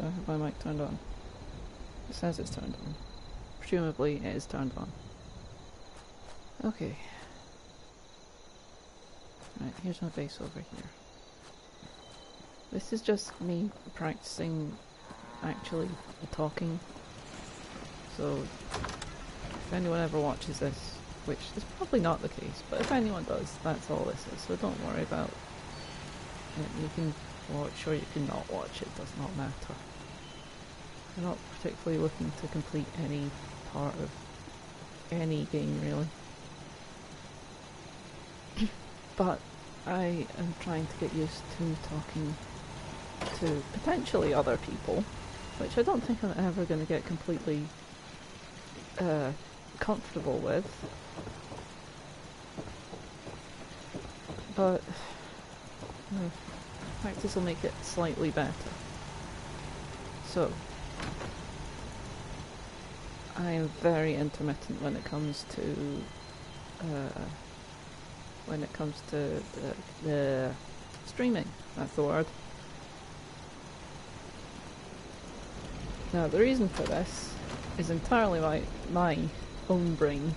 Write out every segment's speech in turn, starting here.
Do I have my mic turned on? It says it's turned on. Presumably it is turned on. Okay. Right, here's my base over here. This is just me practicing actually talking. So if anyone ever watches this, which is probably not the case, but if anyone does, that's all this is. So don't worry about it. You can watch or you can not watch, it does not matter. I'm not particularly looking to complete any part of any game really. But I am trying to get used to talking to potentially other people, which I don't think I'm ever going to get completely comfortable with. But practice will make it slightly better. So I am very intermittent when it comes to the streaming. That's the word. Now the reason for this is entirely my own brain's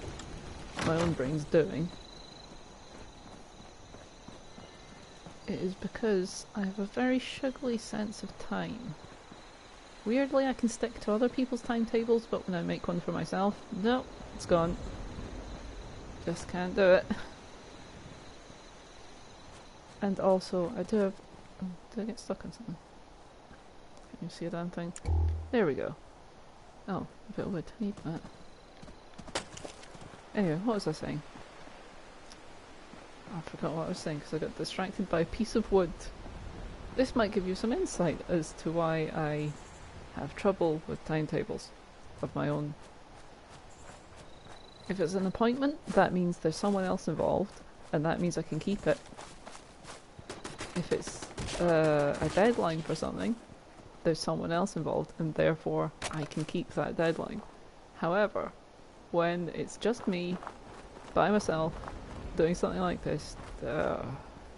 doing. It is because I have a very sugary sense of time. Weirdly, I can stick to other people's timetables, but when I make one for myself, nope, it's gone. Just can't do it. And also, I do have... Oh, did I get stuck on something? Can you see a damn thing? There we go. Oh, a bit of wood. I need that. Anyway, what was I saying? I forgot what I was saying because I got distracted by a piece of wood. This might give you some insight as to why I have trouble with timetables of my own. If it's an appointment, that means there's someone else involved, and that means I can keep it. If it's a deadline for something, there's someone else involved, and therefore I can keep that deadline. However, when it's just me, by myself, doing something like this,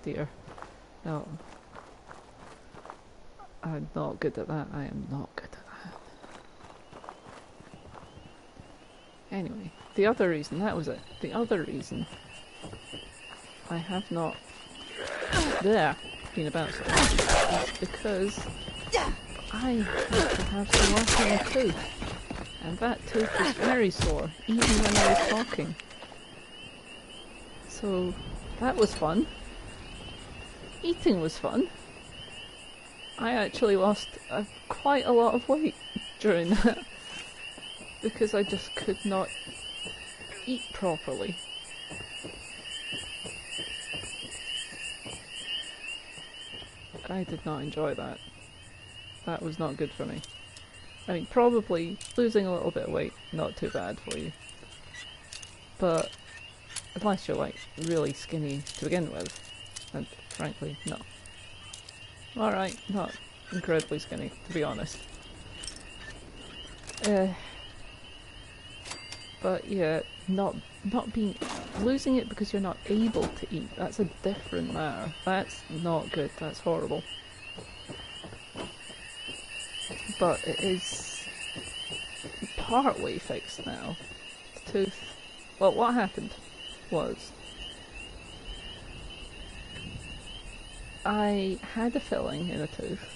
dear, no. I'm not good at that. I am not good at that. Anyway, the other reason, that was it. The other reason I have not been about so much is because I have to have some work on a tooth. And that tooth was very sore, even when I was talking. So that was fun. Eating was fun. I actually lost quite a lot of weight during that because I just could not eat properly. I did not enjoy that. That was not good for me. I mean, probably losing a little bit of weight, not too bad for you. But unless you're like really skinny to begin with, and frankly, no. Alright, not incredibly skinny, to be honest. But yeah, losing it because you're not able to eat, that's a different matter. That's not good, that's horrible. But it is partway fixed now. The tooth... Well, what happened was I had a filling in a tooth,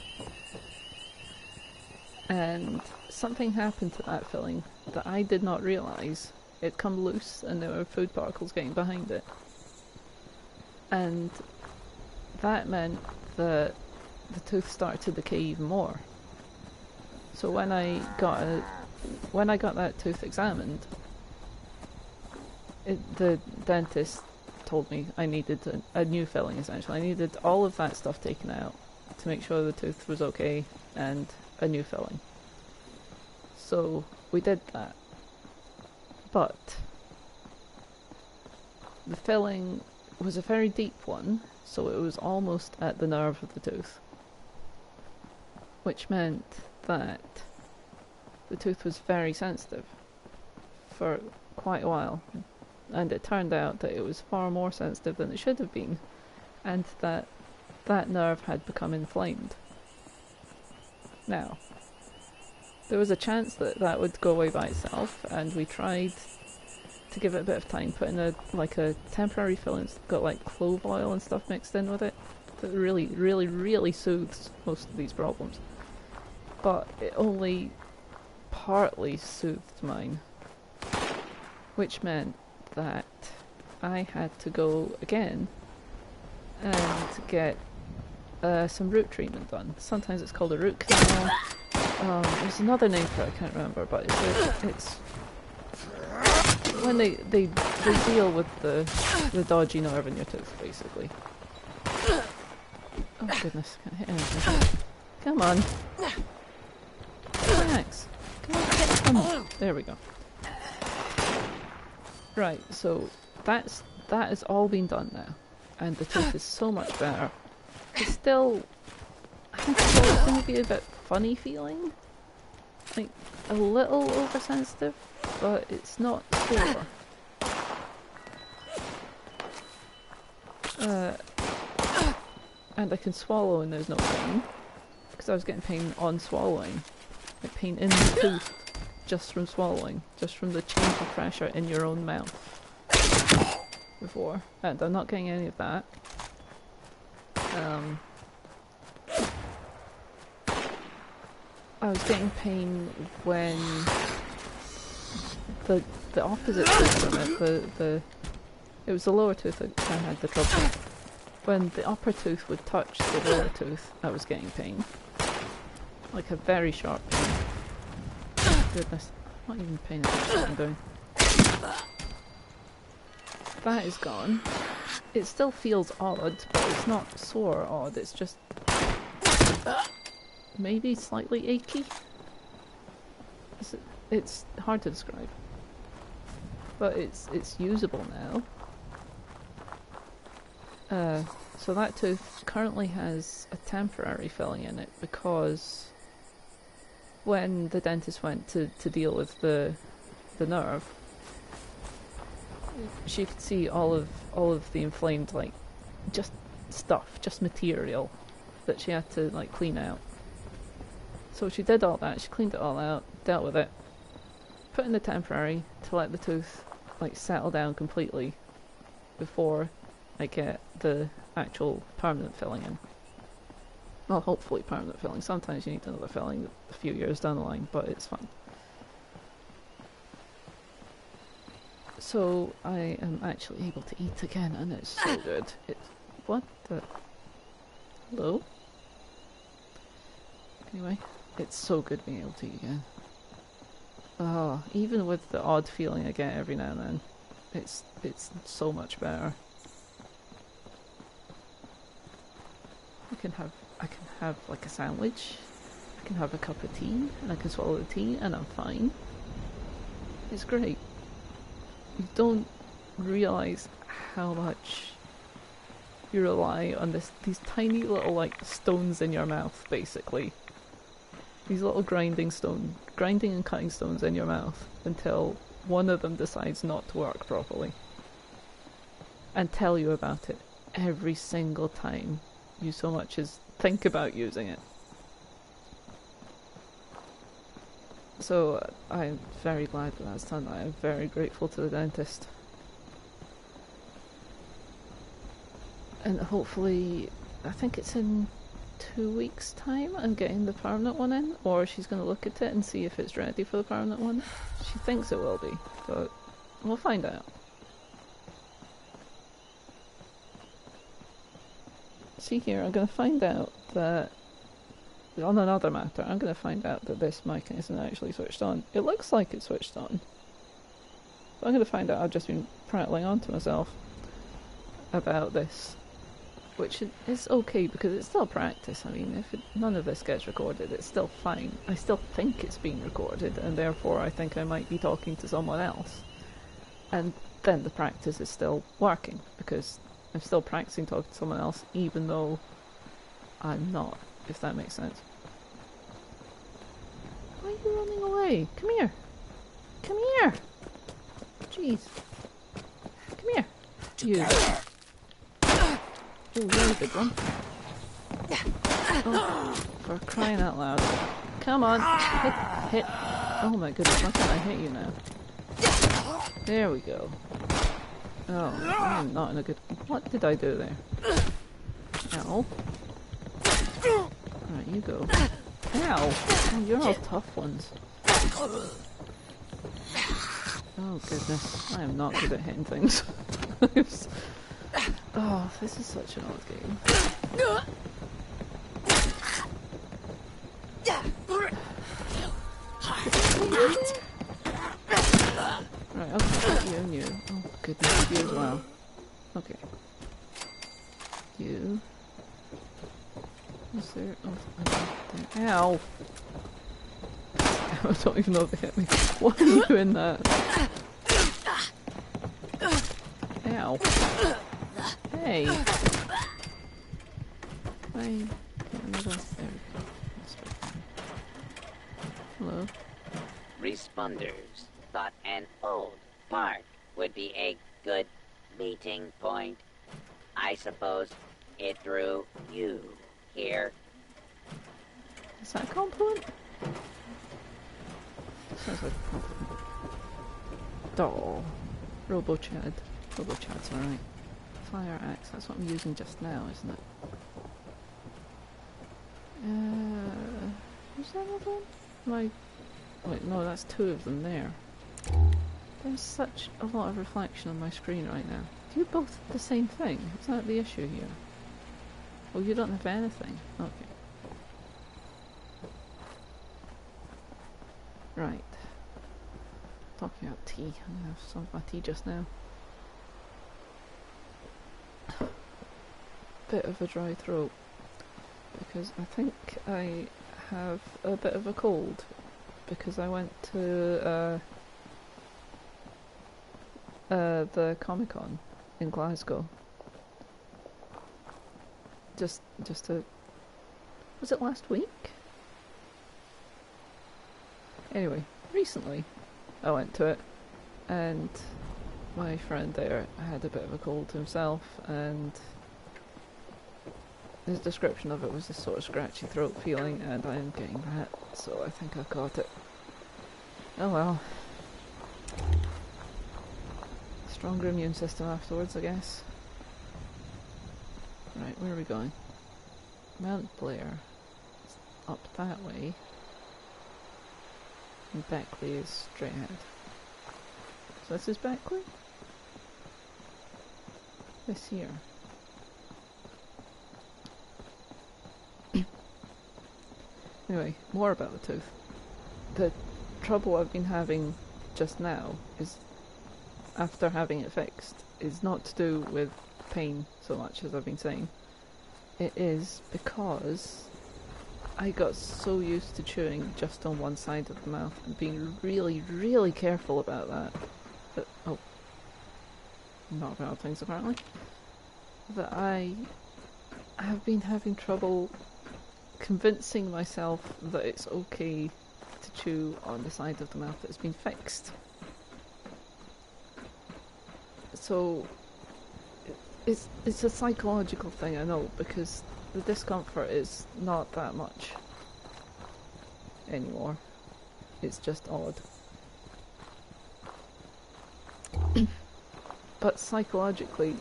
and something happened to that filling that I did not realise. It come loose and there were food particles getting behind it. And that meant that the tooth started to decay even more. So when I got that tooth examined, the dentist told me I needed a new filling, essentially. I needed all of that stuff taken out to make sure the tooth was okay, and a new filling. So we did that. But the filling was a very deep one, so it was almost at the nerve of the tooth. Which meant that the tooth was very sensitive for quite a while. And it turned out that it was far more sensitive than it should have been, and that nerve had become inflamed. Now, there was a chance that that would go away by itself, and we tried to give it a bit of time, put in a temporary filling that's got like clove oil and stuff mixed in with it that really, really, really soothes most of these problems. But it only partly soothed mine, which meant that I had to go again and get some root treatment done. Sometimes it's called a root canal. There's another name for it, I can't remember, but it's when they deal with the dodgy nerve in your tooth, basically. Oh goodness, can't hit anything. Come on. Relax. Come on. There we go. Right, so that has all been done now, and the tooth is so much better. It's still, I think it's always going to be a bit funny feeling, like a little oversensitive, but it's not sore. And I can swallow and there's no pain, because I was getting pain on swallowing, like pain in the tooth just from swallowing, just from the change of pressure in your own mouth before, and I'm not getting any of that. I was getting pain when the opposite tooth from it, it was the lower tooth that I had the trouble. When the upper tooth would touch the lower tooth, I was getting pain. Like a very sharp pain. Goodness, I'm not even paying attention to what I'm doing. That is gone. It still feels odd, but it's not sore odd, it's just maybe slightly achy. It's hard to describe. But it's usable now. So that tooth currently has a temporary filling in it because when the dentist went to deal with the nerve, she could see all of the inflamed, like, just stuff, just material that she had to like clean out. So she did all that, she cleaned it all out, dealt with it, put in the temporary to let the tooth like settle down completely before I get the actual permanent filling in. Well, hopefully permanent filling. Sometimes you need another filling a few years down the line, but it's fine. So I am actually able to eat again, and it's so good. It's what the hello. Anyway, it's so good being able to eat again. Oh, even with the odd feeling I get every now and then, it's so much better. I can have like a sandwich, I can have a cup of tea, and I can swallow the tea and I'm fine. It's great. You don't realise how much you rely on these tiny little like stones in your mouth, basically. These little grinding and cutting stones in your mouth until one of them decides not to work properly. And tell you about it every single time you so much as think about using it. So I'm very glad that that's done. I am very grateful to the dentist. And hopefully, I think it's in 2 weeks' time I'm getting the permanent one in, or she's going to look at it and see if it's ready for the permanent one. She thinks it will be, but we'll find out. See here, I'm going to find out that, on another matter, I'm going to find out that this mic isn't actually switched on. It looks like it's switched on. But I'm going to find out I've just been prattling on to myself about this. Which is okay, because it's still practice. I mean, if none of this gets recorded, it's still fine. I still think it's being recorded, and therefore I think I might be talking to someone else. And then the practice is still working, because I'm still practicing talking to someone else, even though I'm not, if that makes sense. Why are you running away? Come here! Come here! Jeez. Come here! You. Oh, really big one. Oh, for crying out loud. Come on. Hit. Oh my goodness, why can't I hit you now? There we go. Oh, I am not in a good... What did I do there? Ow. Alright, you go. Ow! Oh, you're all tough ones. Oh goodness, I am not good at hitting things. Oh, this is such an odd game. Right, okay, you and you. Oh goodness, you as well. Okay. You. Is there... Oh, there. Ow! I don't even know if they hit me. Why are you doing that? Ow. Hey! Fine. There we go. That's fine. Hello? Responders thought an old park would be a good meeting point. I suppose it drew you here. Is that a compliment? Sounds like a compliment. Doll. Robo-Chad. Robo-Chad's alright. Fire axe, that's what I'm using just now, isn't it? Is that another one? Wait, no, that's two of them there. There's such a lot of reflection on my screen right now. Do you both have the same thing? Is that the issue here? Oh, you don't have anything? Okay. Right. Talking about tea. I'm gonna have some of my tea just now. Bit of a dry throat. Because I think I have a bit of a cold. Because I went to the Comic-Con in Glasgow. Just to... Was it last week? Anyway, recently I went to it and my friend there had a bit of a cold himself and his description of it was this sort of scratchy throat feeling and I am getting that, so I think I've got it. Oh well. Stronger immune system afterwards, I guess. Right, where are we going? Mount Blair. It's up that way. And Beckley is straight ahead. So this is Beckley? This here. Anyway, more about the tooth. The trouble I've been having just now is, after having it fixed, is not to do with pain so much as I've been saying. It is because I got so used to chewing just on one side of the mouth and being really, really careful about that. Oh. Not about things apparently. That I have been having trouble convincing myself that it's okay to chew on the side of the mouth that's been fixed. So it's a psychological thing, I know, because the discomfort is not that much anymore. It's just odd. But psychologically,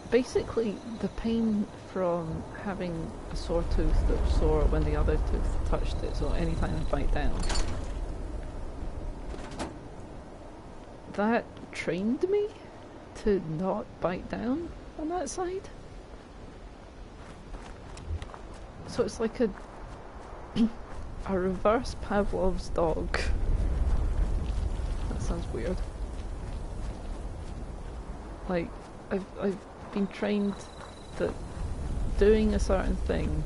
basically the pain from having a sore tooth that was sore when the other tooth touched it, so anytime I bite down, that trained me to not bite down on that side. So it's like a reverse Pavlov's dog. That sounds weird. Like, I've been trained that doing a certain thing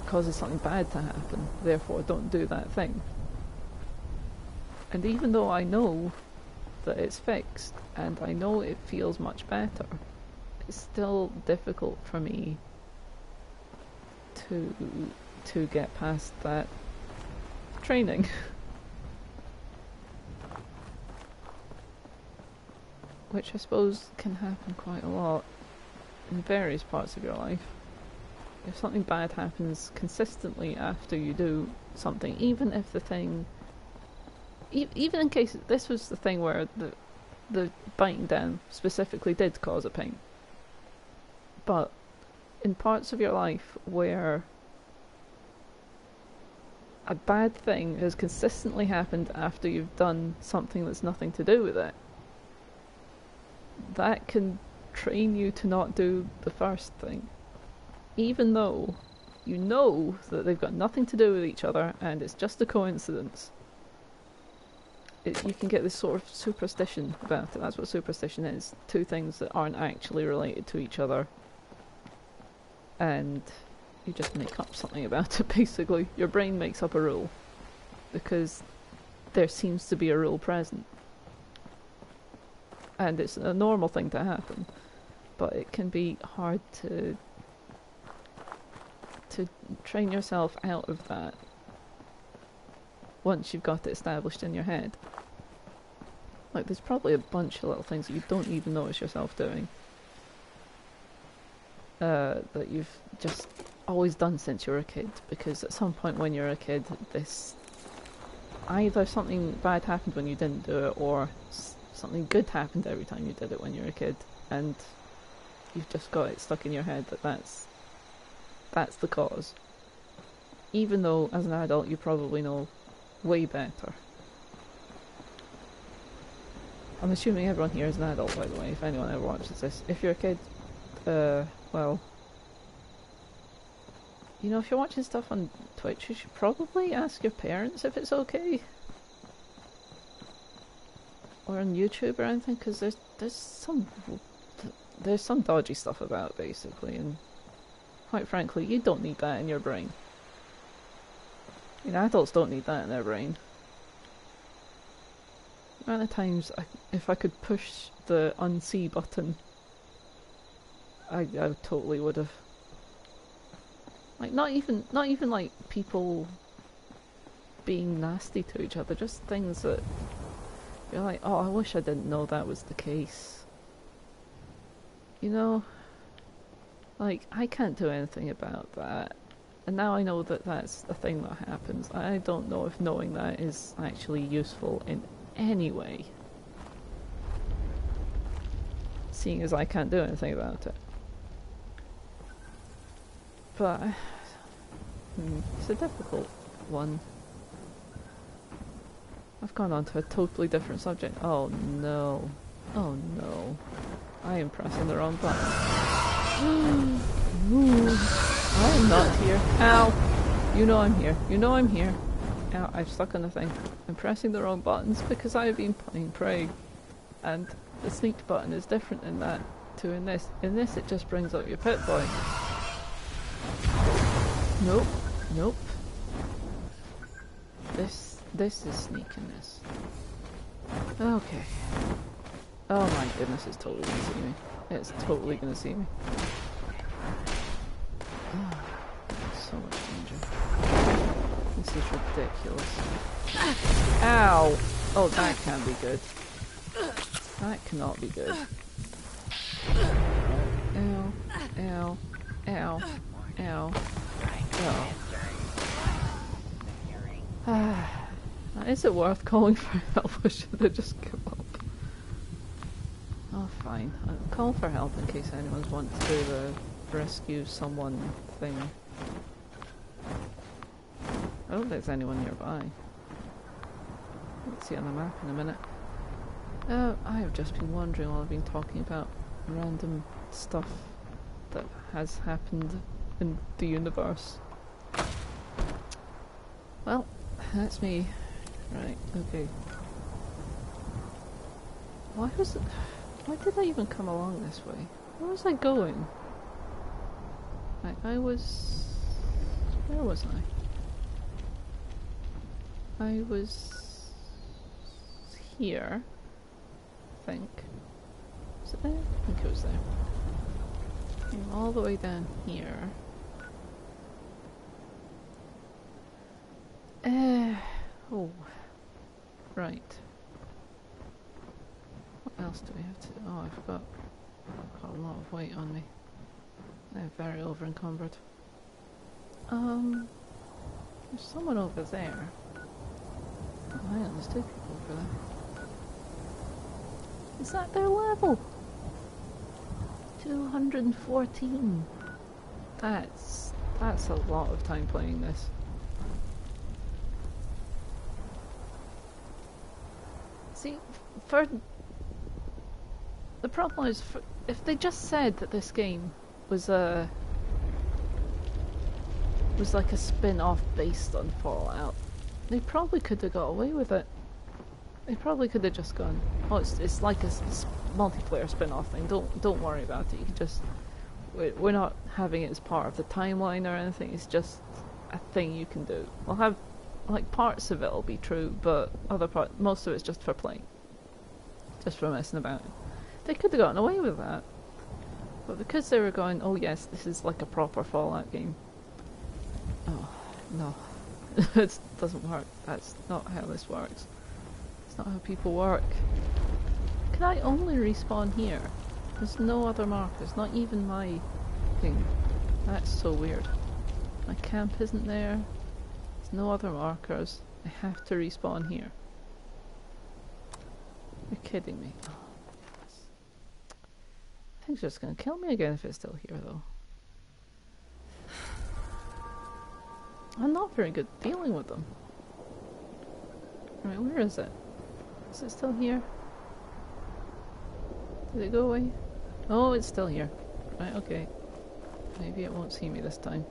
causes something bad to happen, therefore don't do that thing. And even though I know that it's fixed, and I know it feels much better, it's still difficult for me to get past that training. Which I suppose can happen quite a lot in various parts of your life. if something bad happens consistently after you do something, even if the thing, even in case this was the thing where the biting down specifically did cause a pain, but in parts of your life where a bad thing has consistently happened after you've done something that's nothing to do with it, that can train you to not do the first thing, even though you know that they've got nothing to do with each other and it's just a coincidence. You can get this sort of superstition about it. That's what superstition is. Two things that aren't actually related to each other, and you just make up something about it, basically. Your brain makes up a rule because there seems to be a rule present. And it's a normal thing to happen, but it can be hard to train yourself out of that once you've got it established in your head. Like, there's probably a bunch of little things that you don't even notice yourself doing, that you've just always done since you were a kid, because at some point when you're a kid, this either something bad happened when you didn't do it, or something good happened every time you did it when you were a kid, and you've just got it stuck in your head that that's the cause, even though as an adult you probably know way better. I'm assuming everyone here is an adult, by the way, if anyone ever watches this. If you're a kid, well, you know, if you're watching stuff on Twitch, you should probably ask your parents if it's okay. Or on YouTube or anything, because there's some dodgy stuff about it, basically, and quite frankly, you don't need that in your brain. You know, adults don't need that in their brain. The amount of times, if I could push the unsee button, I totally would have. Like, not even like people being nasty to each other, just things that you're like, oh, I wish I didn't know that was the case. You know? Like, I can't do anything about that. And now I know that that's a thing that happens. I don't know if knowing that is actually useful in any way, seeing as I can't do anything about it. But it's a difficult one. I've gone on to a totally different subject. Oh no. Oh no. I am pressing the wrong button. I am not here. Ow! You know I'm here. You know I'm here. Ow, I'm stuck on the thing. I'm pressing the wrong buttons because I have been playing Prey. And the sneak button is different in that to in this. In this it just brings up your pit boy. Nope. Nope. This is sneakiness. Okay. Oh my goodness, it's totally gonna see me. It's totally gonna see me. Oh, so much danger. This is ridiculous. Ow! Oh, that can't be good. That cannot be good. Ow. Ow. Ow. Ow. Oh. Is it worth calling for help, or should I just give up? Oh, fine. I'll call for help in case anyone wants to do the rescue someone thing. I don't think there's anyone nearby. Let's see on the map in a minute. I have just been wondering while I've been talking about random stuff that has happened in the universe. Well, that's me. Right, okay. Why did I even come along this way? Where was I going? Where was I? I was here, I think. Was it there? I think it was there. Came all the way down here. Oh. Right. What else do we have to... Oh, I've got a lot of weight on me. I'm very over encumbered. There's someone over there. Oh, hang on, there's two people over there. Is that their level? 214. That's a lot of time playing this. See, for the problem is, if they just said that this game was like a spin-off based on Fallout, they probably could have got away with it. They probably could have just gone, oh, it's like a multiplayer spin-off thing. Don't worry about it. You can just we're not having it as part of the timeline or anything. It's just a thing you can do. We'll have like parts of it will be true, but most of it's just for playing, just for messing about. They could have gotten away with that, but because they were going, oh yes, this is like a proper Fallout game. Oh no, it doesn't work. That's not how this works. It's not how people work. Can I only respawn here? There's no other markers, not even my thing. That's so weird. My camp isn't there. There's no other markers. I have to respawn here. You're kidding me. Oh, I think it's just gonna kill me again if it's still here though. I'm not very good dealing with them. Right, where is it? Is it still here? Did it go away? Oh, it's still here. Right, okay. Maybe it won't see me this time.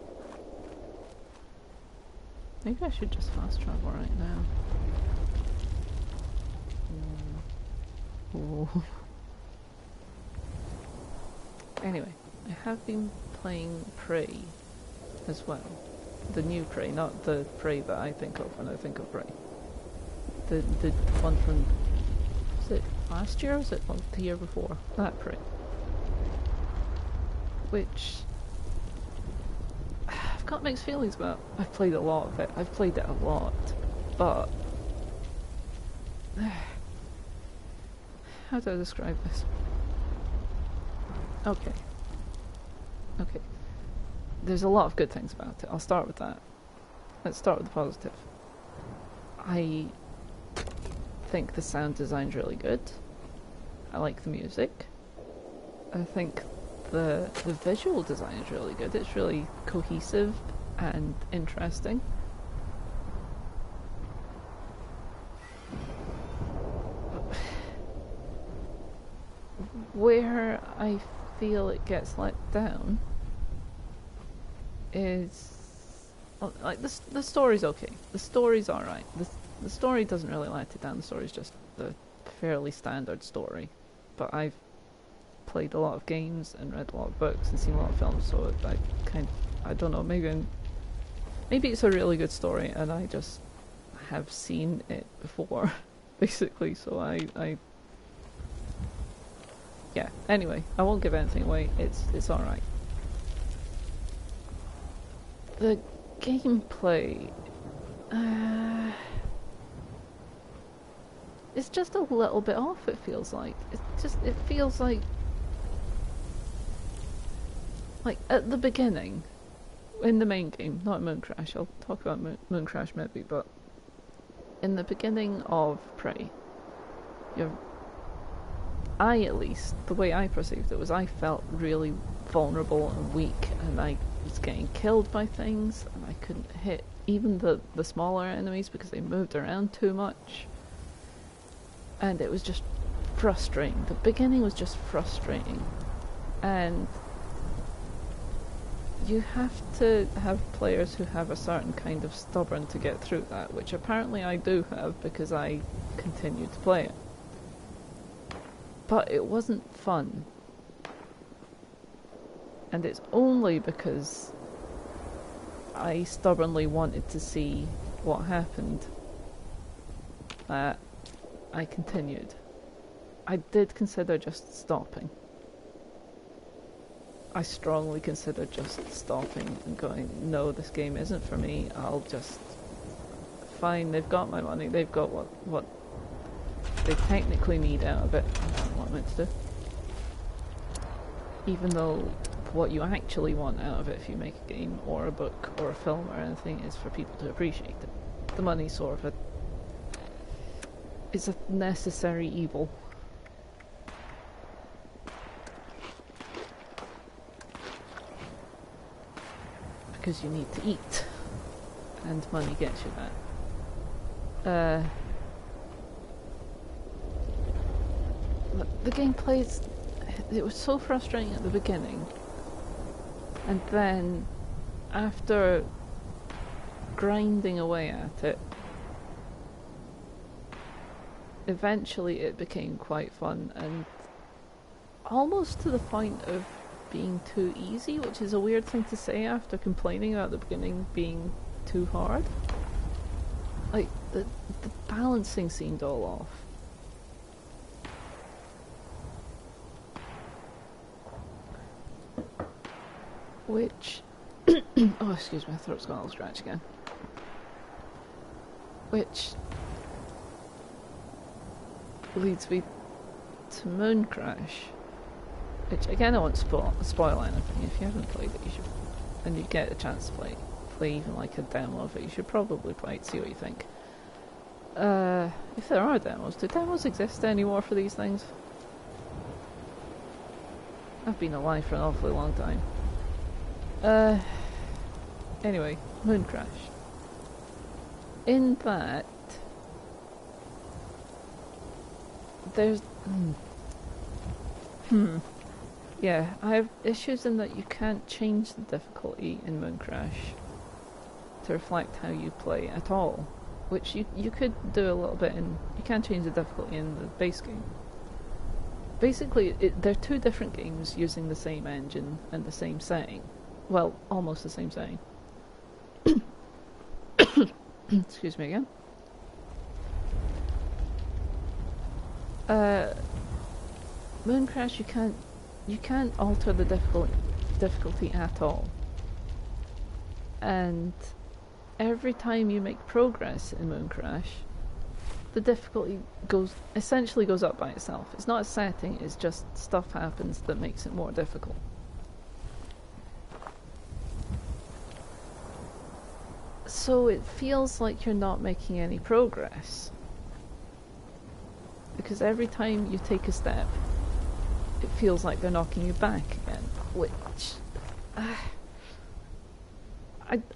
Maybe I should just fast travel right now. Oh. Anyway, I have been playing Prey as well. The new Prey, not the Prey that I think of when I think of Prey. The one from, was it last year or was it the year before? That Prey. Which I've got mixed feelings about. I've played a lot of it. I've played it a lot. But how do I describe this? Okay. There's a lot of good things about it. I'll start with that. Let's start with the positive. I think the sound design's really good. I like the music. I think the visual design is really good. It's really cohesive and interesting. Where I feel it gets let down is like the story's okay. The story's alright. The story doesn't really let it down. The story's just a fairly standard story. But I've played a lot of games and read a lot of books and seen a lot of films, so I don't know, maybe it's a really good story and I just have seen it before, basically, so I yeah, anyway, I won't give anything away. It's alright. The gameplay, it's just a little bit off, it feels like. It feels like at the beginning, in the main game, not Moon Crash, I'll talk about Moon Crash maybe, but in the beginning of Prey, at least, the way I perceived it was I felt really vulnerable and weak, and I was getting killed by things, and I couldn't hit even the smaller enemies because they moved around too much. And it was just frustrating. The beginning was just frustrating. And you have to have players who have a certain kind of stubborn to get through that, which apparently I do have because I continue to play it. But it wasn't fun. And it's only because I stubbornly wanted to see what happened that I continued. I did consider just stopping. I strongly considered just stopping and going, no, this game isn't for me, I'll just... Fine, they've got my money, they've got what they technically need out of it. I don't know what I'm meant to do. Even though what you actually want out of it if you make a game or a book or a film or anything is for people to appreciate it. The money sort of it's a necessary evil. Because you need to eat, and money gets you that. The gameplay it was so frustrating at the beginning, and then after grinding away at it, eventually it became quite fun, and almost to the point of being too easy, which is a weird thing to say after complaining about the beginning being too hard. Like, the balancing seemed all off. Which... oh, excuse me, my throat's gone all scratch again. Which leads me to Moon Crash. Which, again, I won't spoil anything. If you haven't played it, you should... and you get a chance to play even like a demo of it, you should probably play it, see what you think. If there are demos, do demos exist anymore for these things? I've been alive for an awfully long time. Anyway, Moon Crash. In that, there's... Yeah, I have issues in that you can't change the difficulty in Moon Crash to reflect how you play at all. Which you could do a little bit in... You can change the difficulty in the base game. Basically, they're two different games using the same engine and the same setting. Well, almost the same setting. Excuse me again. Moon Crash, you can't alter the difficulty at all. And every time you make progress in Moon Crash, the difficulty essentially goes up by itself. It's not a setting, it's just stuff happens that makes it more difficult. So it feels like you're not making any progress. Because every time you take a step, it feels like they're knocking you back again. Which...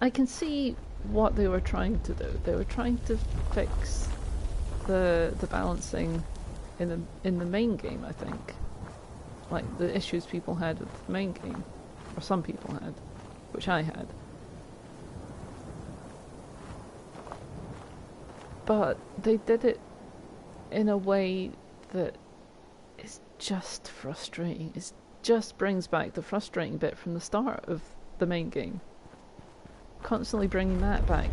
I can see what they were trying to do. They were trying to fix the balancing in the main game, I think. Like the issues people had with the main game. Or some people had. Which I had. But they did it in a way that is just frustrating. It just brings back the frustrating bit from the start of the main game. Constantly bringing that back.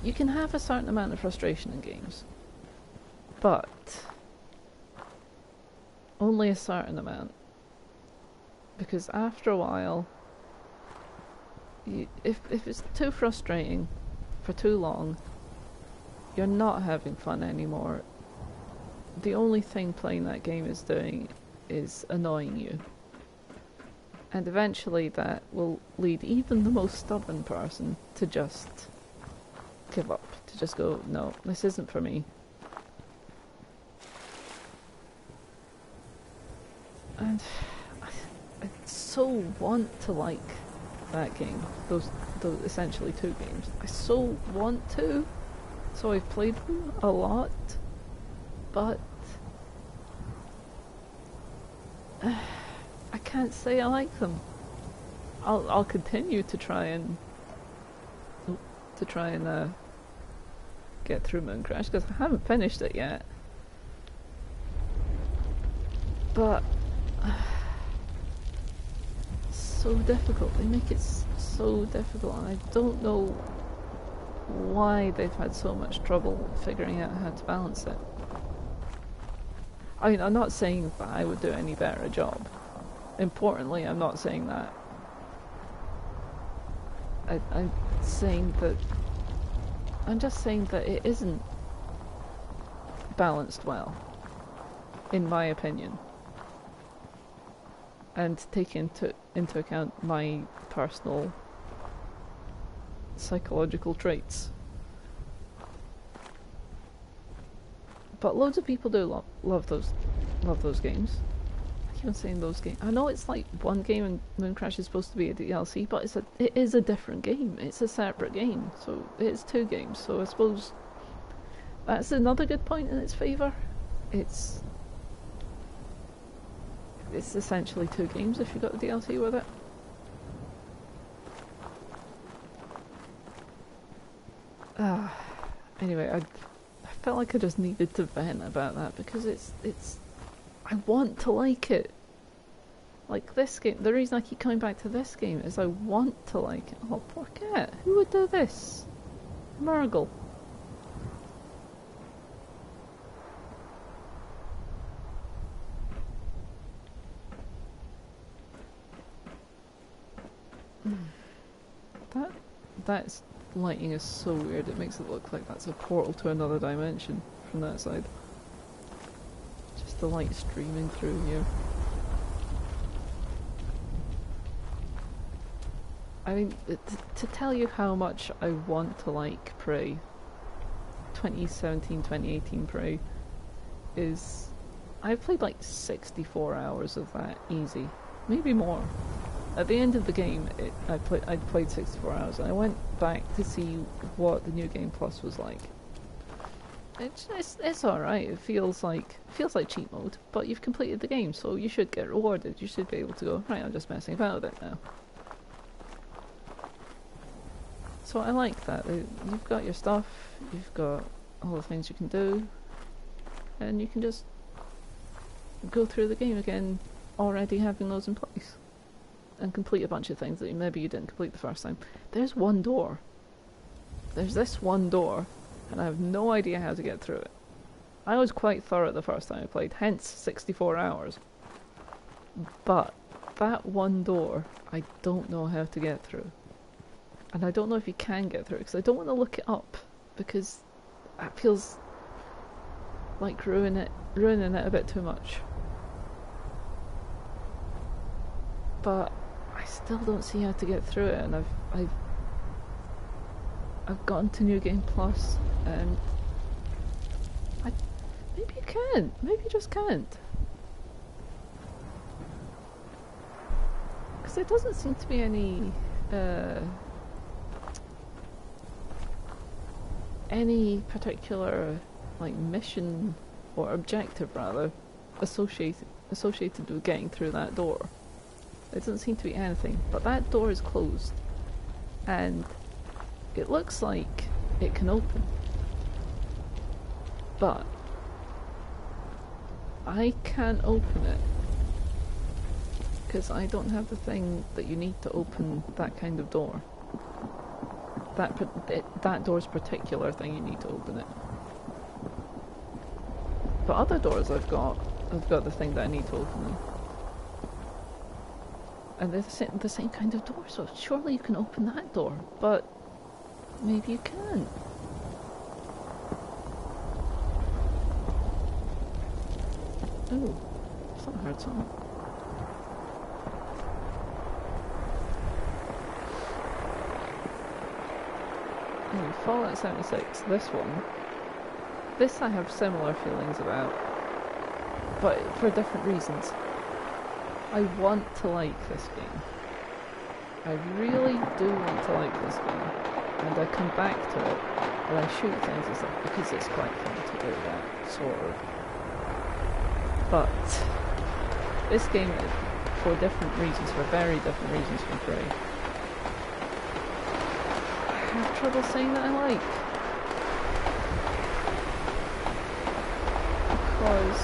You can have a certain amount of frustration in games, but only a certain amount. Because after a while, if it's too frustrating for too long, you're not having fun anymore. The only thing playing that game is doing is annoying you. And eventually that will lead even the most stubborn person to just give up. To just go, no, this isn't for me. And I so want to like that game. Those essentially two games. I so want to. So I've played them a lot. But I can't say I like them. I'll continue to try and get through Moon Crash because I haven't finished it yet. But so difficult. They make it so difficult, and I don't know why they've had so much trouble figuring out how to balance it. I mean, I'm not saying that I would do any better a job. Importantly, I'm not saying that. I'm just saying that it isn't balanced well, in my opinion. and taking into account my personal psychological traits. But loads of people do love those games. I keep on saying those games. I know it's like one game and Moon Crash is supposed to be a DLC, but it is a different game. It's a separate game, so it's two games. So I suppose that's another good point in its favour. It's essentially two games if you got the DLC with it. Anyway, I felt like I just needed to vent about that because it's I want to like it. Like this game, the reason I keep coming back to this game is I want to like it. Oh, poor cat. Who would do this? Murgle. That's lighting is so weird. It makes it look like that's a portal to another dimension from that side. Just the light streaming through here. I mean, to tell you how much I want to like Prey, 2017, 2018 Prey, is I've played like 64 hours of that easy, maybe more. At the end of the game, I'd played 64 hours, and I went back to see what the New Game Plus was like. It's all right. It feels like cheat mode, but you've completed the game, so you should get rewarded. You should be able to go, right, I'm just messing about with it now. So I like that. You've got your stuff, you've got all the things you can do, and you can just go through the game again already having those in place. And complete a bunch of things that maybe you didn't complete the first time. There's one door. There's this one door, and I have no idea how to get through it. I was quite thorough the first time I played, hence 64 hours. But that one door, I don't know how to get through. And I don't know if you can get through it, because I don't want to look it up, because that feels like ruining it a bit too much. But I still don't see how to get through it, and I've gotten to New Game Plus, and maybe you can, maybe you just can't, because there doesn't seem to be any particular like mission or objective rather associated with getting through that door. There doesn't seem to be anything, but that door is closed, and it looks like it can open, but I can't open it because I don't have the thing that you need to open that kind of door. That door's particular thing, you need to open it. But other doors I've got the thing that I need to open them. And they're the same kind of door, so surely you can open that door, but maybe you can't. Oh, I thought I heard something. Oh, Fallout 76, this I have similar feelings about, but for different reasons. I want to like this game. I really do want to like this game. And I come back to it, and I shoot things and stuff, because it's quite fun to do that, sort of. But this game, for different reasons, for very different reasons from Prey, I have trouble saying that I like. Because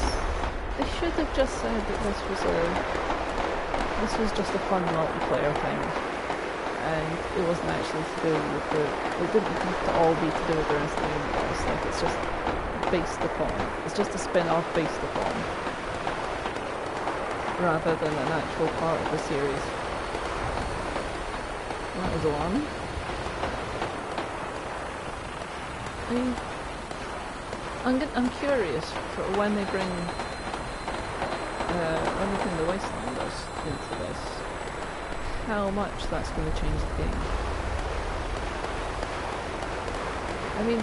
they should have just said that this was just a fun multiplayer thing, and it wasn't actually to do with it didn't have to all be to do with the rest of the universe. Like, it's just based upon, it's just a spin-off based upon, rather than an actual part of the series. That was alarming. I mean, I'm curious for when they bring the Wastelanders. into this, how much that's going to change the game. I mean,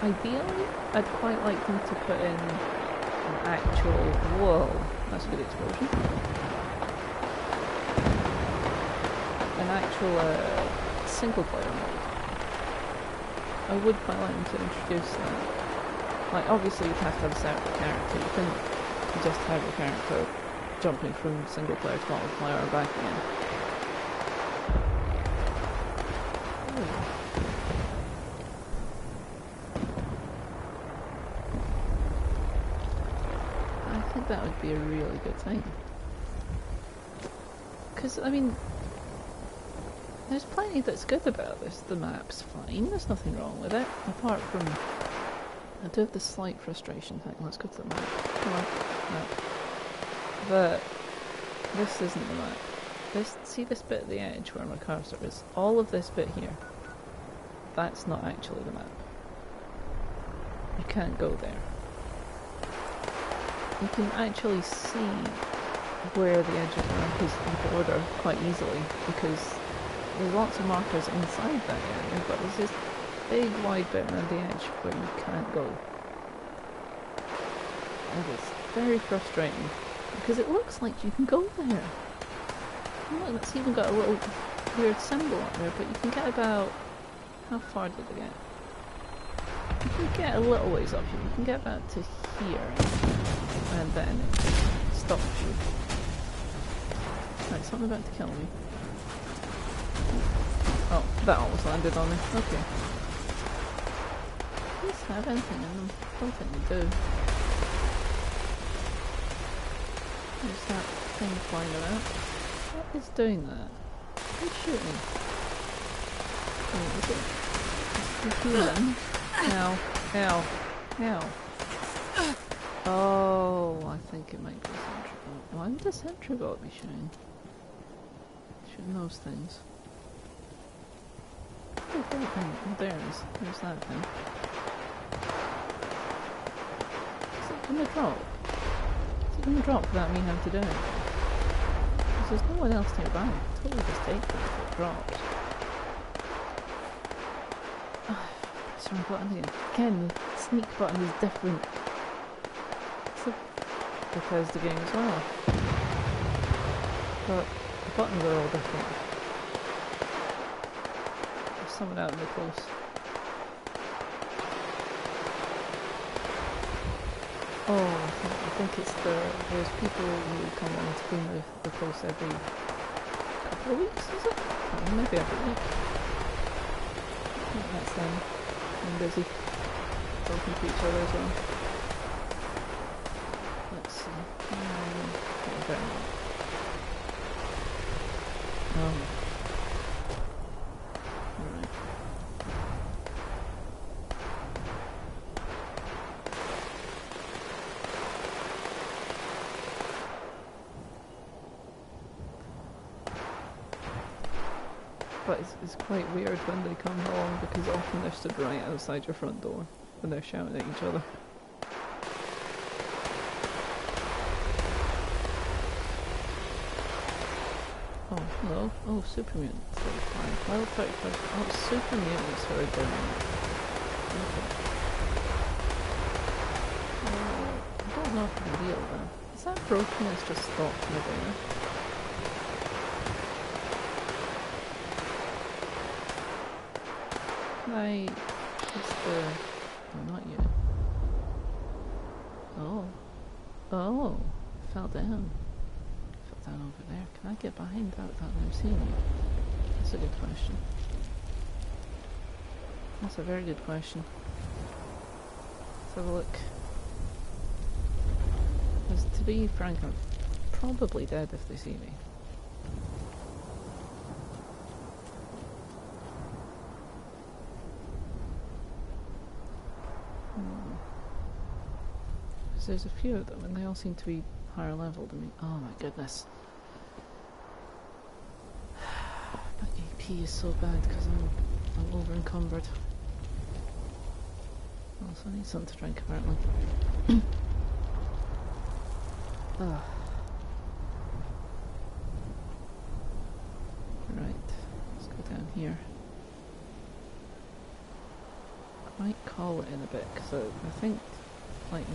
ideally, I'd quite like them to put in an actual... Whoa, that's a good explosion. An actual single player mode. I would quite like them to introduce that. Like, obviously you'd have to have a separate character. You couldn't just have a character jumping from single player to multiplayer or back again. Ooh. I think that would be a really good thing. Because, I mean, there's plenty that's good about this. The map's fine, there's nothing wrong with it. Apart from, I do have this slight frustration thing. Let's go to the map. Come on. No. But this isn't the map. See this bit at the edge where my cursor is? All of this bit here, that's not actually the map. You can't go there. You can actually see where the edge of the map is in border quite easily, because there's lots of markers inside that area, but there's this big wide bit around the edge where you can't go. And it's very frustrating, because it looks like you can go there. And look, it's even got a little weird symbol up there, but you can get about... How far did I get? You can get a little ways up here. You can get about to here, and then it stops you. Right, something about to kill me. Oh, that almost landed on me. Okay. These have anything in them? I don't think they do. There's that thing flying around. What is doing that? Who's shooting? Oh, is it? Is it human? Ow. Ow. Ow. Oh, I think it might be a sentry boat. Why would the sentry boat be shooting? Shooting those things. Oh, there it is. There's that thing. Is it gonna drop? Is it gonna drop without me having to do it? Because there's no one else nearby. I'll totally just take it if it drops. Press the wrong button again. Again, the sneak button is different. It's a Bethesda game as well. But the buttons are all different. Someone out in the close. Oh, I think it's those people who come on to clean the close every couple of weeks, is it? Oh, maybe every week. I think that's them. I'm busy talking to each other as well. Let's see. But it's quite weird when they come along, because often they're stood right outside your front door and they're shouting at each other. Oh, hello. Oh, super mutants. 35. Well, 35. Oh, super mutants who are doing it. Okay. I don't know if I can deal with that. Is that broken? It's just stopped midair. It's the... Oh, not yet. Oh. Oh. Fell down. Fell down over there. Can I get behind that without them seeing me? That's a good question. That's a very good question. Let's have a look. Because to be frank, I'm probably dead if they see me. There's a few of them and they all seem to be higher level than me. Oh my goodness. My AP is so bad because I'm over encumbered. Also I need something to drink apparently. here. I might call it in a bit, because I think, like,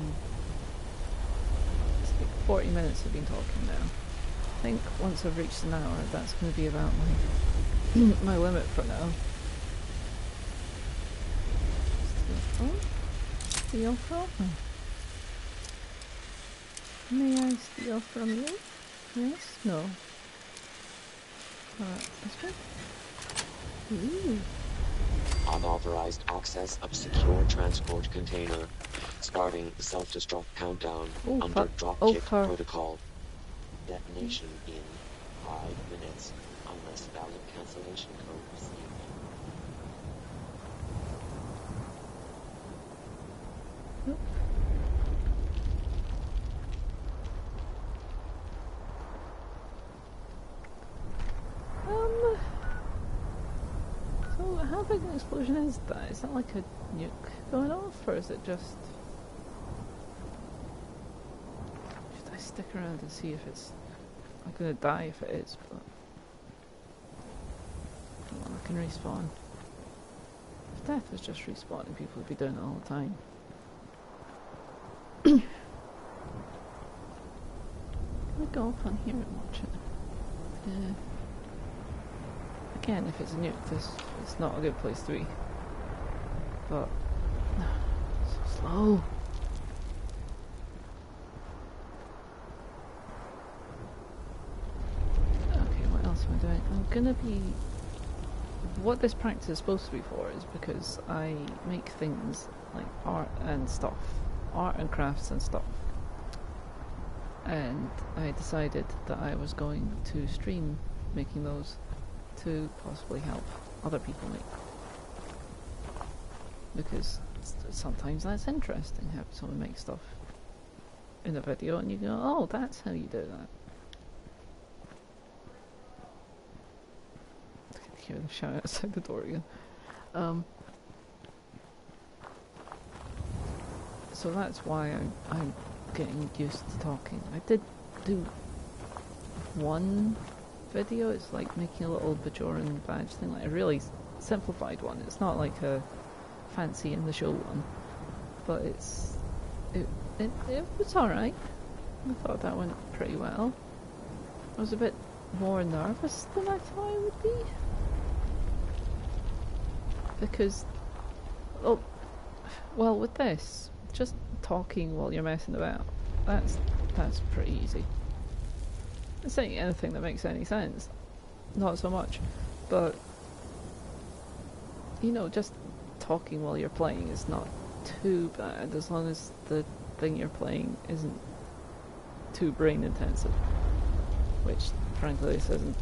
it's like 40 minutes I've been talking now. I think once I've reached an hour, that's going to be about my limit for now. Steal from? May I steal from you? Yes? No. This way? Ooh. Unauthorized access of secure transport container. Starting self-destruct countdown under dropkick protocol. Detonation in 5 minutes unless valid cancellation code received. Oop. So how big an explosion is that? Is that like a nuke going off, or is it just... Should I stick around and see if it's... I'm gonna die if it is, but... Come on, I can respawn. If death was just respawning, people would be doing it all the time. Can I go up on here and watch it? Yeah. Again, if it's a nuke, it's not a good place to be. But... so slow. Okay, what else am I doing? I'm gonna be... What this practice is supposed to be for is because I make things like art and stuff. Art and crafts and stuff. And I decided that I was going to stream making those to possibly help other people make. Because sometimes that's interesting, have someone make stuff in a video and you go, oh, that's how you do that. I can hear them shout outside the door again. So that's why I'm getting used to talking. I did do one video, it's like making a little Bajoran badge thing, like a really simplified one. It's not like a fancy in the show one, but it was alright. I thought that went pretty well. I was a bit more nervous than I thought I would be, because well, with this, just talking while you're messing about, that's pretty easy. Saying anything that makes any sense, not so much, but you know, just talking while you're playing is not too bad as long as the thing you're playing isn't too brain intensive, which frankly this isn't.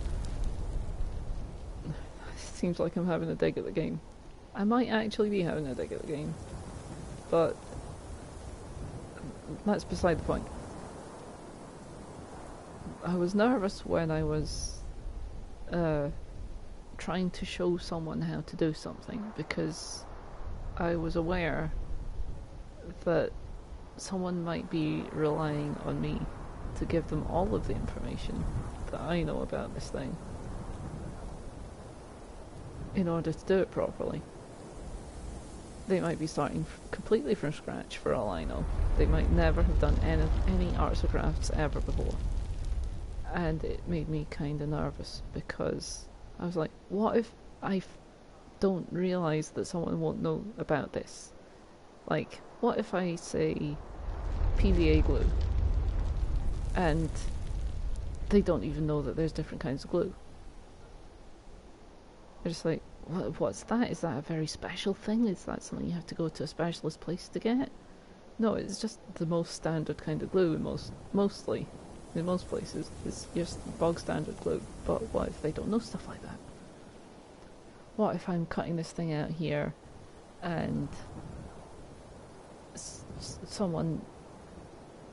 It seems like I'm having a dig at the game. I might actually be having a dig at the game, but that's beside the point. I was nervous when I was trying to show someone how to do something, because I was aware that someone might be relying on me to give them all of the information that I know about this thing in order to do it properly. They might be starting completely from scratch for all I know. They might never have done any arts or crafts ever before. And it made me kind of nervous, because I was like, what if I don't realise that someone won't know about this? Like, what if I say PVA glue and they don't even know that there's different kinds of glue? They're just like, what's that? Is that a very special thing? Is that something you have to go to a specialist place to get? No, it's just the most standard kind of glue in most places. It's just bog standard glue. But what if they don't know stuff like that? What if I'm cutting this thing out here and someone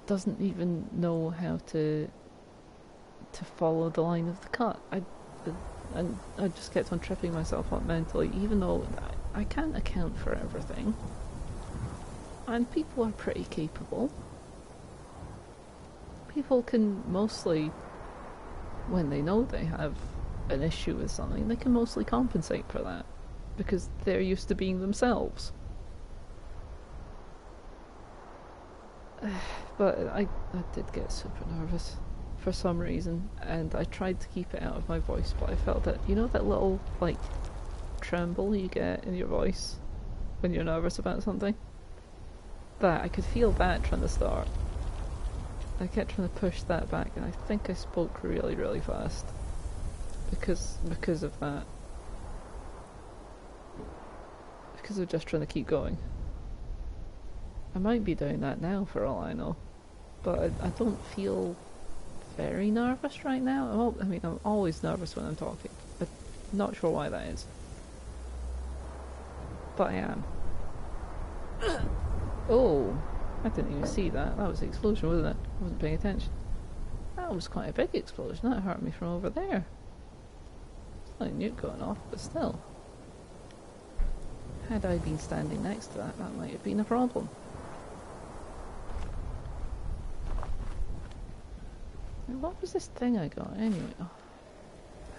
doesn't even know how to follow the line of the cut? I just kept on tripping myself up mentally, even though I can't account for everything. And people are pretty capable. People can mostly, when they know they have an issue with something, they can mostly compensate for that because they're used to being themselves. But I did get super nervous for some reason, and I tried to keep it out of my voice, but I felt that, you know, that little, like, tremble you get in your voice when you're nervous about something? That, I could feel that trying to start. I kept trying to push that back, and I think I spoke really, really fast. Because of that. Because of just trying to keep going. I might be doing that now for all I know. But I don't feel very nervous right now. I'm always nervous when I'm talking. I'm not sure why that is. But I am. Oh, I didn't even see that. That was the explosion, wasn't it? I wasn't paying attention. That was quite a big explosion. That hurt me from over there. It's not a nuke going off, but still. Had I been standing next to that, that might have been a problem. What was this thing I got anyway? Oh,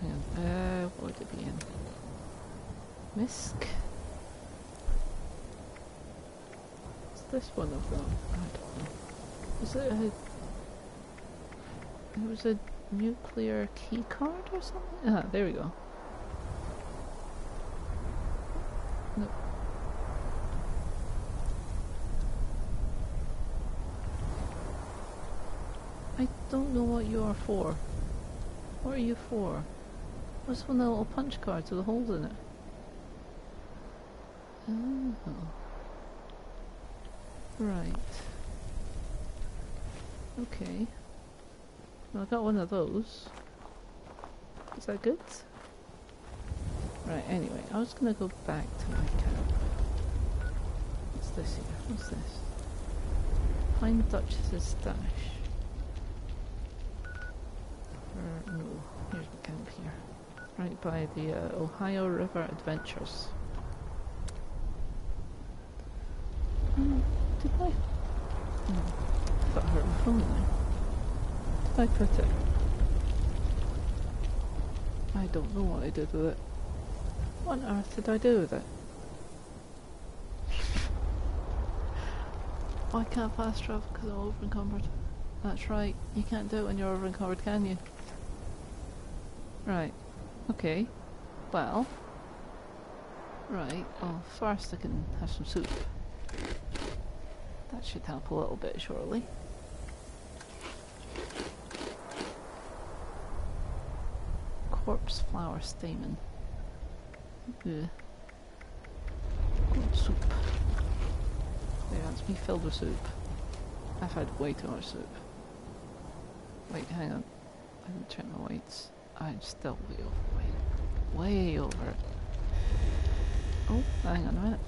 hang on. What would it be in? Misc? What's this one I've got? I don't know. Was it a... It was a nuclear key card or something? Ah, there we go. No. I don't know what you are for. What are you for? What's one of the little punch cards with the holes in it? Oh. Right. Okay. Well, I got one of those. Is that good? Right, anyway, I was gonna go back to my camp. What's this here? What's this? Find Duchess's stash. No, here's the camp here. Right by the Ohio River Adventures. Did I? No. I thought I heard my phone there. Did I put it? I don't know what I did with it. What on earth did I do with it? I can't fast travel because I'm over encumbered. That's right, you can't do it when you're over encumbered, can you? Right, okay. Well, right, well, first I can have some soup. That should help a little bit, surely. Corpse flower stamen. Ugh. Good soup. Yeah, that's me filled with soup. I've had way too much soup. Wait, hang on. I didn't check my weights. I'm still way overweight. Way over it. Oh, hang on a minute.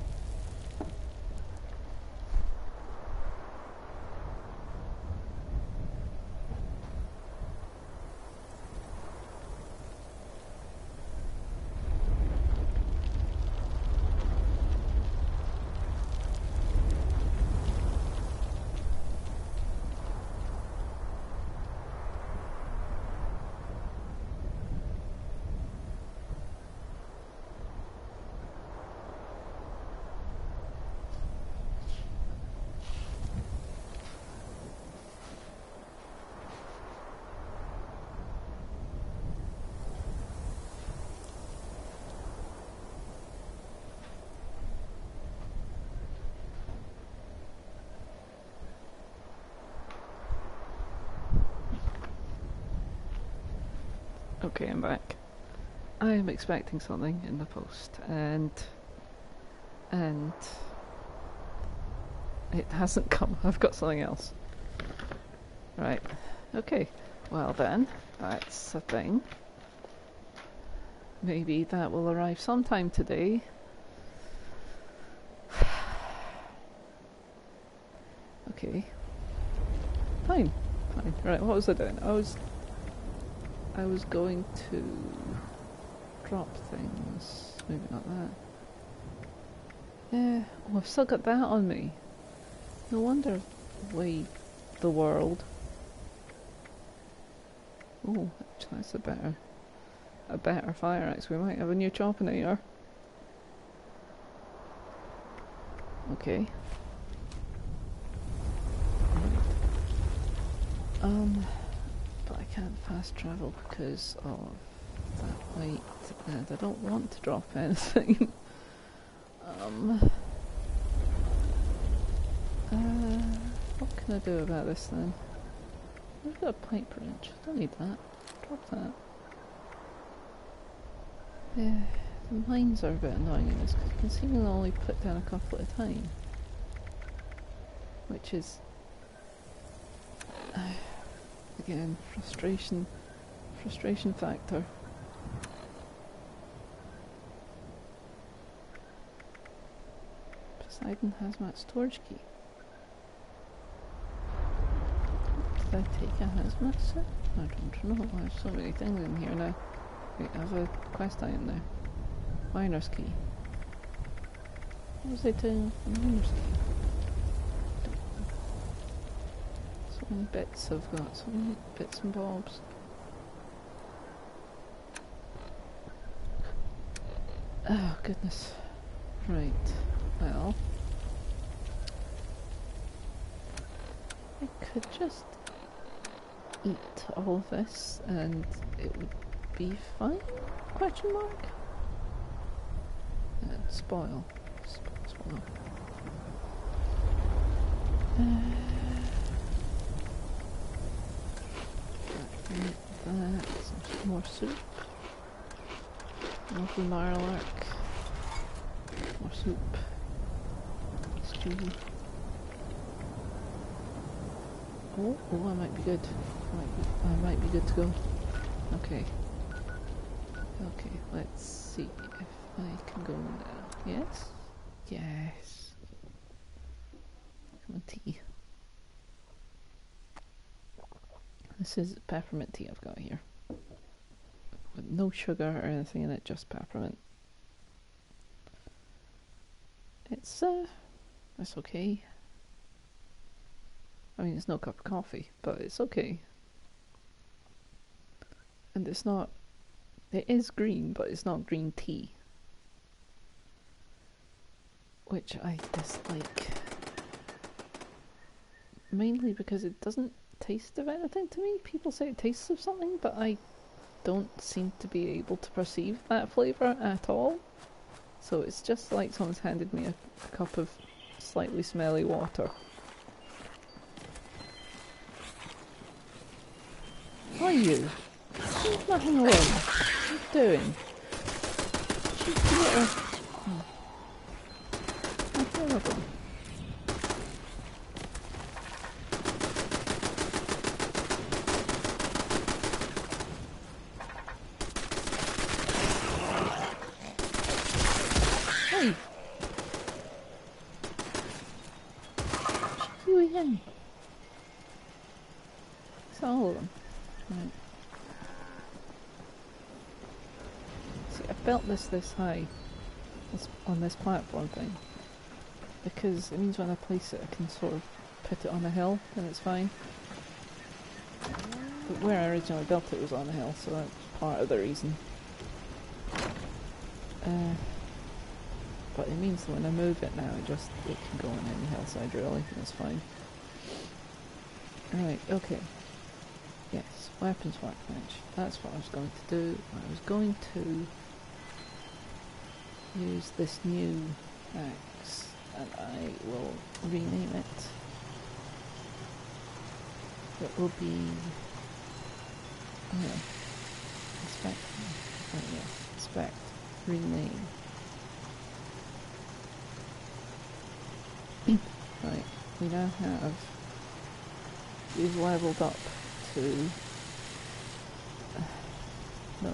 Okay, I'm back. I am expecting something in the post, and it hasn't come. I've got something else. Right. Okay. Well then, that's a thing. Maybe that will arrive sometime today. Okay. Fine. Fine. Right, what was I doing? I was going to drop things. Maybe not that. Yeah. Oh, I've still got that on me. No wonder. Wait. The world. Oh, that's a better. a better fire axe, we might have a new choppinator. Okay. But I can't fast travel because of that weight, and I don't want to drop anything. What can I do about this then? I've got a pipe wrench. Don't need that. Drop that. Yeah, the mines are a bit annoying in this because you can seemingly only put down a couple at a time, which is again frustration factor. Poseidon hazmat storage key. Did I take a hazmat set? I don't know. There's so many things in here now. Wait, I have a quest item there. Miner's key. What was I doing with the miner's key? So many bits I've got, so many bits and bobs. Oh goodness. Right, well, I could just eat all of this and it would be fine? Question mark? Spoil. Spoil. That. Some more soup. Lovely marlark. More soup. Stew. Oh, I might be good. I might be good to go. Okay. Okay, let's see if I can go now. Yes? Yes. Come on, tea. This is peppermint tea I've got here. With no sugar or anything in it, just peppermint. It's okay. I mean, it's no cup of coffee, but it's okay. And it's not... It is green, but it's not green tea. Which I dislike. Mainly because it doesn't taste of anything to me. People say it tastes of something, but I don't seem to be able to perceive that flavour at all. So it's just like someone's handed me a cup of slightly smelly water. What are you? Leave nothing alone. What are you doing? Cheeky little... Oh. How terrible. Hey! You again? Is that all of them? Right. See, I built this high on this platform thing because it means when I place it I can sort of put it on a hill and it's fine. But where I originally built it was on a hill, so that's part of the reason. But it means that when I move it now, it can go on any hillside really, and it's fine. Right, okay. Yes, weapons workbench. That's what I was going to do. I was going to use this new axe, and I will rename it. It will be... inspect. Oh yeah, inspect. Rename. Right, we now have... We've leveled up to... No.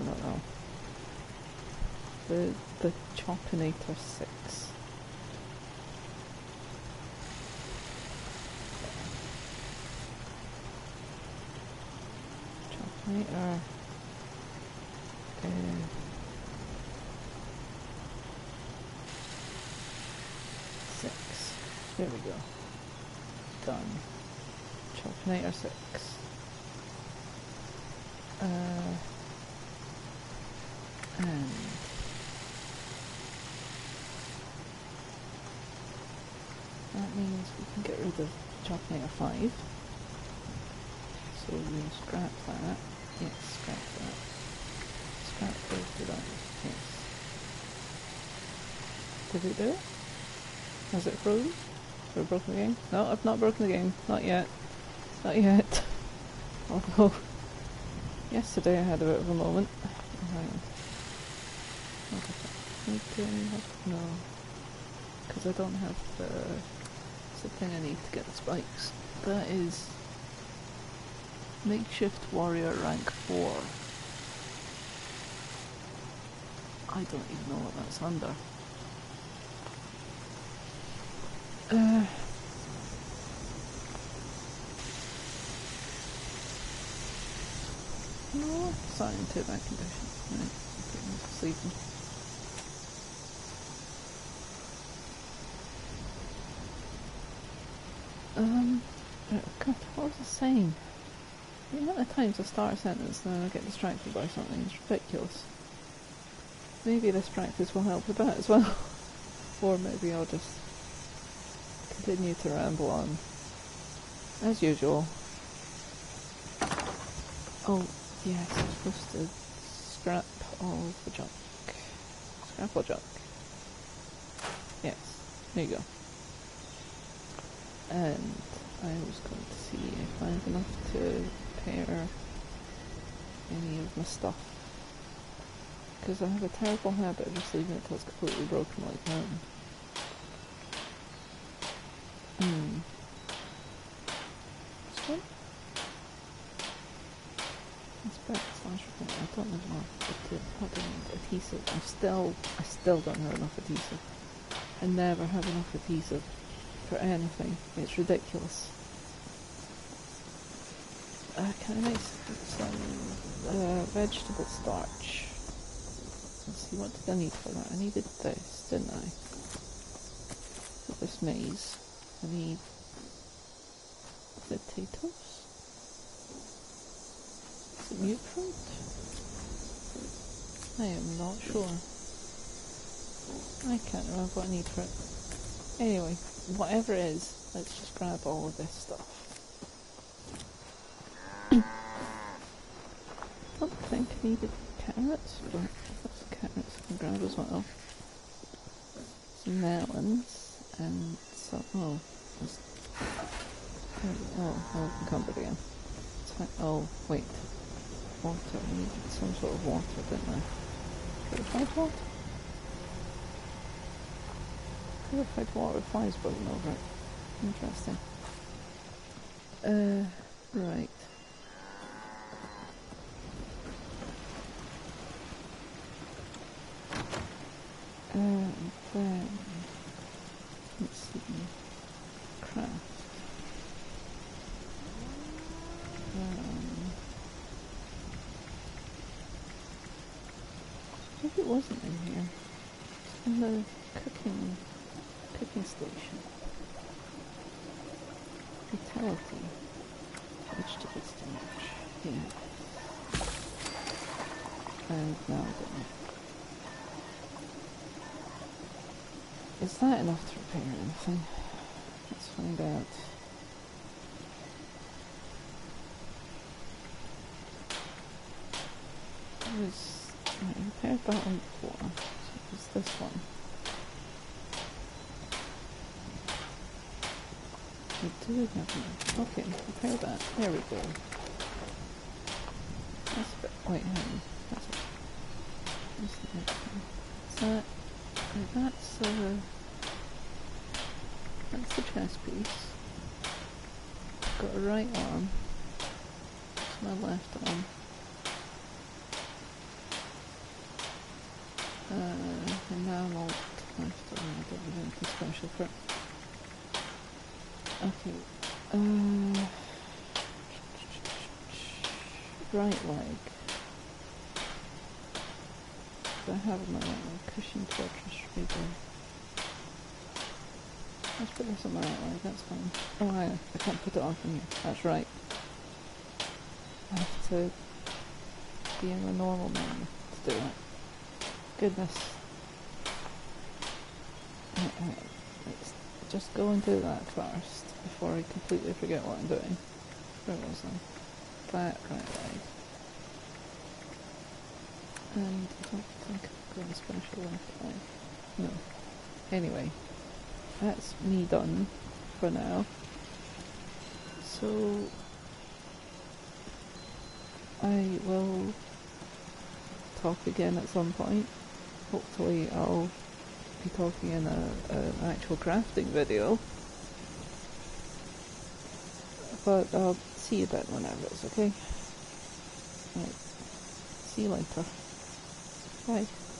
The Choppinator 6. Choppinator... 6. There we go. Done. Choppinator 6. And that means we can get rid of Chalkmaker 5. So we'll scrap that. Yes, scrap that. Scrap both of those. Yes. Did it do it? Has it frozen? Have I broken the game? No, I've not broken the game. Not yet. Not yet. Although, yesterday I had a bit of a moment. No. Because I don't have it's the thing I need to get the spikes. That is Makeshift Warrior rank 4. I don't even know what that's under. No, sign into that condition. Right, okay, sleeping. God, what was I saying? The amount of times I start a sentence and then I get distracted by something is ridiculous. Maybe this practice will help with that as well. Or maybe I'll just continue to ramble on. As usual. Oh, yes, I'm supposed to scrap all the junk. Scrap all junk. Yes, there you go. And I was going to see if I have enough to repair any of my stuff. Because I have a terrible habit of just leaving it till it's completely broken like that. This one? Inspect slash repair. I don't have enough adhesive. I still don't have enough adhesive. I never have enough adhesive for anything. It's ridiculous. Can I make some vegetable starch? Let's see, what did I need for that? I needed this, didn't I? This maize. I need potatoes? Is it mute fruit? I am not sure. I can't remember what I need for it. Anyway, whatever it is, let's just grab all of this stuff. I don't think I needed carrots, but if that's carrots I can grab as well. Some melons, and some, I've encumbered again. Oh, wait. Water, I needed some sort of water, didn't I? Purified water? Purified water with flies bubbling over it. Interesting. Right. And then, let's see, craft. Maybe it wasn't in here. It's in the cooking station. Vitality. Vegetable starch. Yeah. And now I don't know. Is that enough to repair anything? Let's find out. I repaired that one before, so it was this one. We do have enough. Okay, repair that. There we go. That's a bit. Wait, hang on. That's it. Where's the next one? Is that. That's the chest piece. Got a right arm. It's my left arm. And now I'm all left arm. I don't have anything special for it. Okay. Right leg. Do I have my right leg? Cushion fortress reader. Let's put this on my right leg, that's fine. Oh, I can't put it on from here. That's right. I have to be in the normal mode to do it. goodness. Let's just go and do that first before I completely forget what I'm doing. Where was I? That, right. And I don't think I'm going to finish the left eye. No. Anyway, that's me done for now. So I will talk again at some point. Hopefully I'll be talking in an actual crafting video. But I'll see you then whenever it's okay. Right. See you later. Bye.